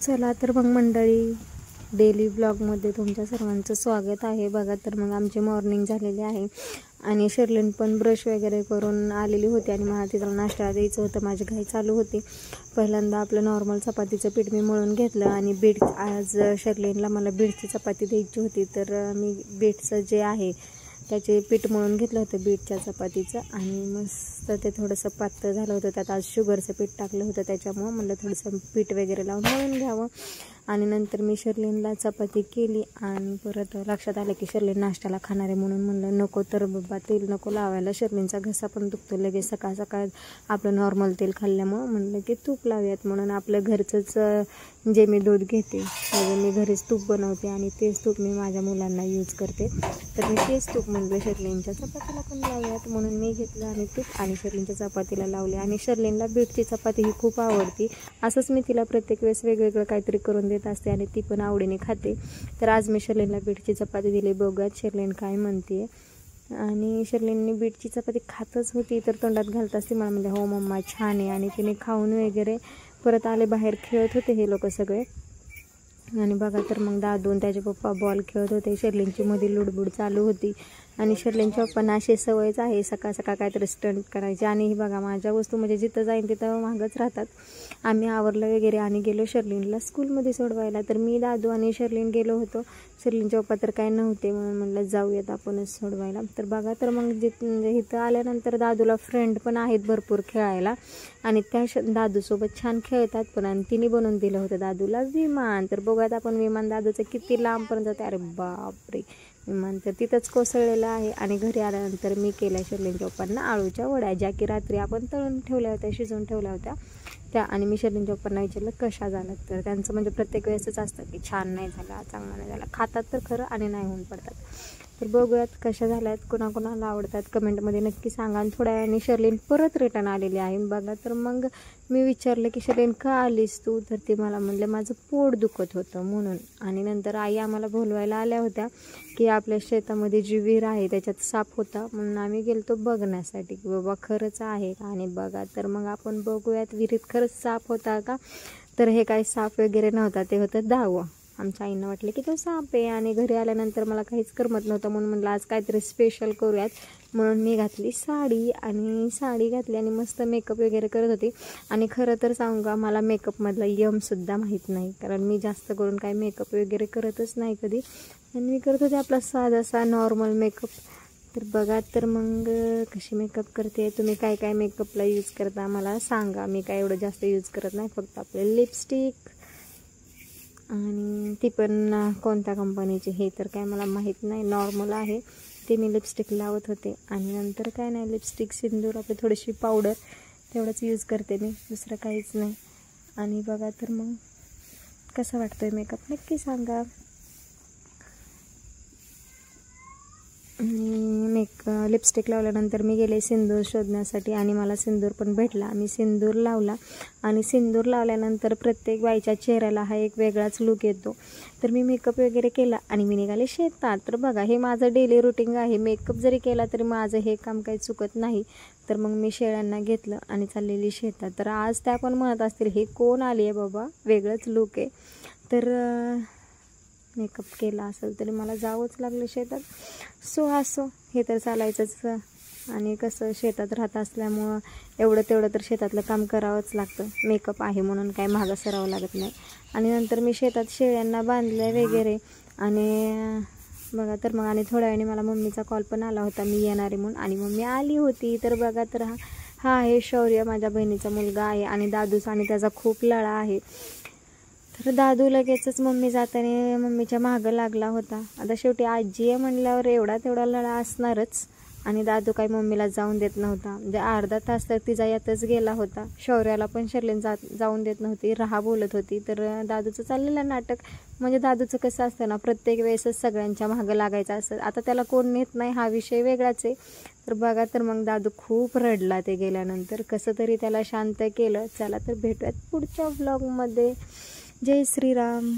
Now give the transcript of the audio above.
चला तर मग मंडळी, डेली ब्लॉगमध्ये तुमच्या सर्वांचं स्वागत आहे. बघा तर मग आमची मॉर्निंग झालेली आहे आणि शर्लिन पण ब्रश वगैरे करून आलेली होती आणि मला तिला नाश्ता द्यायचं होतं. माझी घाई चालू होती. पहिल्यांदा आपलं नॉर्मल चपातीचं पीठ मी मळून घेतलं आणि आज शर्लिनला मला बीटची चपाती द्यायची होती, तर मी बीटचं जे आहे त्याचे पीठ मळून घेतलं होतं बीटच्या चपातीचं आणि मस्त ते थोडंसं पातळ झालं होतं. त्यात आज शुगरचं पीठ टाकलं होतं, त्याच्यामुळं म्हणलं थोडंसं पीठ वगैरे लावून मळून घ्यावं. आणि नंतर मी शर्लिनला चपाती केली आणि परत लक्षात आलं की शर्लिन नाश्त्याला खाणार आहे, म्हणून म्हणलं नको तर बाबा तेल नको लावायला, शर्लिनचा घसा पण दुखतो लगेच सकाळ सकाळ आपलं नॉर्मल तेल खाल्ल्यामुळं. म्हणलं की तूप लावूयात, म्हणून आपलं घरचंच जे मी दूध घेते म्हणजे मी घरीच तूप बनवते आणि तेच तूप मी माझ्या मुलांना यूज करते. तर मी तेच तूप म्हणलं शर्लिनच्या चपातीला पण लावूयात, म्हणून मी घेतलं आणि तूप आणि शर्लिनच्या चपातीला लावले. आणि शर्लिनला बीटची चपाती ही खूप आवडती. असंच मी तिला प्रत्येक वेळेस वेगवेगळं काहीतरी करून देत असते आणि ती पण आवडीने खाते. तर आज मी शर्लिनला बीटची चपाती दिली. बघूयात शर्लिन काय म्हणते. आणि शर्लिनने बीटची चपाती खातच होती, तर तोंडात घालत असते. मला म्हणजे हो मम्मा छान आहे. आणि तिने खाऊन वगैरे परत आले, बाहेर खेळत होते हे लोक सगळे. आणि बघा तर मग दादून त्याचे पप्पा बॉल खेळत होते. शर्लिनची मध्ये लुडबुड चालू होती आणि शर्लिनच्या पप्पांना अशी सवयच आहे सकाळ सकाळ काहीतरी स्टंट करायची. आणि ही बघा माझ्या वस्तू म्हणजे जिथं जाईन तिथं मागच राहतात. आम्ही आवरलं वगैरे आणि गेलो शर्लिनला स्कूलमध्ये सोडवायला. तर मी दादू आणि शर्लिन गेलो होतो. शर्लिनचे पप्पा तर काय नव्हते, म्हणून म्हणलं जाऊयात आपणच सोडवायला. तर बघा तर मग इथं आल्यानंतर दादूला फ्रेंड पण आहेत भरपूर खेळायला आणि त्या दादूसोबत छान खेळतात पण. आणि तिने बनवून दिलं होतं दादूला विमान. तर बघूयात आपण विमान दादूचं किती लांबपर्यंत जाते. अरे बापरे, विमान तर तिथंच कोसळलेलं आहे. आणि घरी आल्यानंतर मी केल्या शर्लिनच्या पप्पांना आळूच्या वड्या, ज्या की रात्री आपण तळून ठेवल्या होत्या, शिजवून ठेवल्या होत्या त्या. आणि मी शर्लिनच्या पप्पांना विचारलं कशा झाल्या, तर त्यांचं म्हणजे प्रत्येक वेळेसच असतं की छान नाही झाला, चांगला नाही झाला. खातात तर खरं आणि नाही होऊन पडतात. तर बघूयात कशा झाल्यात, कोणाकोणाला आवडतात कमेंटमध्ये नक्की सांगा. आणि थोड्या वेळाने शर्लिन परत रिटर्न आलेली आहे. बघा तर मग मी विचारलं की शर्लिन का आलीस तू, तर ती मला म्हणले माझं पोट दुखत होतं म्हणून. आणि नंतर आई आम्हाला बोलवायला आल्या होत्या की आपल्या शेतामध्ये जी विहीर आहे त्याच्यात साप होता, म्हणून आम्ही गेलतो बघण्यासाठी की बाबा खरंच आहे का. आणि बघा तर मग आपण बघूयात विहिरीत खरंच साप होता का. तर हे काही साप वगैरे नव्हता, ते होतं दाव. आमच्या आईनं वाटलं की तो साप आहे. आणि घरी आल्यानंतर मला काहीच करमत नव्हतं, म्हणून म्हणलं आज काहीतरी स्पेशल करूयात. म्हणून मी घातली साडी आणि साडी घातली आणि मस्त मेकअप वगैरे करत होती. आणि खरं तर सांगू का, मला मेकअपमधला यमसुद्धा माहीत नाही, कारण मी जास्त करून काही मेकअप वगैरे करतच नाही कधी. आणि मी करत होते आपला साधासा नॉर्मल मेकअप. तर बघा तर मग कशी मेकअप करते. तुम्ही काय काय मेकअपला यूज करता मला सांगा. मी काय एवढं जास्त यूज करत नाही, फक्त आपले लिपस्टिक आणि ती पण कोणत्या कंपनीची हे तर काय मला माहीत नाही, नॉर्मल आहे ते मी लिपस्टिक लावत होते. आणि नंतर काय नाही, लिपस्टिक, सिंदूर, आपली थोडीशी पावडर तेवढंच यूज करते मी, दुसरं काहीच नाही. आणि बघा तर मग कसा वाटतो आहे मेकअप नक्की सांगा. लिपस्टिक लावल्यानंतर मी गेले सिंदूर शोधण्यासाठी आणि मला सिंदूर पण भेटला. मी सिंदूर लावला आणि सिंदूर लावल्यानंतर प्रत्येक बाईच्या चेहऱ्याला हा एक वेगळाच लुक येतो. तर मी मेकअप वगैरे केला आणि मी निघाले शेतात. तर बघा हे माझं डेली रुटीन आहे. मेकअप जरी केला तरी माझं हे काम काही चुकत नाही. तर मग मी शेळ्यांना घेतलं आणि चाललेली शेतात. तर आज त्या पण म्हणत असतील हे कोण आली आहे बाबा, वेगळंच लुक आहे. तर मेकअप केला असेल तरी मला जावंच लागलं शेतात. असो हे तर चालायचंच. आणि कसं शेतात राहत असल्यामुळं एवढं तेवढं तर शेतातलं काम करावंच लागतं. मेकअप आहे म्हणून काय मागं सरावं लागत नाही. आणि नंतर मी शेतात शेळ्यांना बांधलं वगैरे. आणि बघा तर मग आणि थोड्या वेळाने मला मम्मीचा कॉल पण आला होता मी येणार आहे म्हणून, आणि मम्मी आली होती. तर बघा तर हा आहे शौर्य, माझ्या बहिणीचा मुलगा आहे. आणि दादूस आणि त्याचा खूप लळा आहे. तर दादू लगेचच मम्मी जाताना मम्मीच्या मागं लागला होता. आता शेवटी आजी आहे म्हणल्यावर एवढा तेवढा लळा असणारच. आणि दादू काही मम्मीला जाऊन देत नव्हता, म्हणजे अर्धा तास तर तिचा यातच गेला होता. शौर्याला पण शर्लिन जाऊन देत नव्हती, राहा बोलत होती. तर दादूचं चाललेलं नाटक. म्हणजे दादूचं कसं असतं ना, प्रत्येक वेळेसच सगळ्यांच्या मागं लागायचं असतं. आता त्याला कोण नेत नाही हा विषय वेगळाच आहे. तर बघा तर मग दादू खूप रडला ते गेल्यानंतर. कसं तरी त्याला शांत केलं. चला तर भेटूयात पुढच्या व्लॉगमध्ये. जय श्रीराम.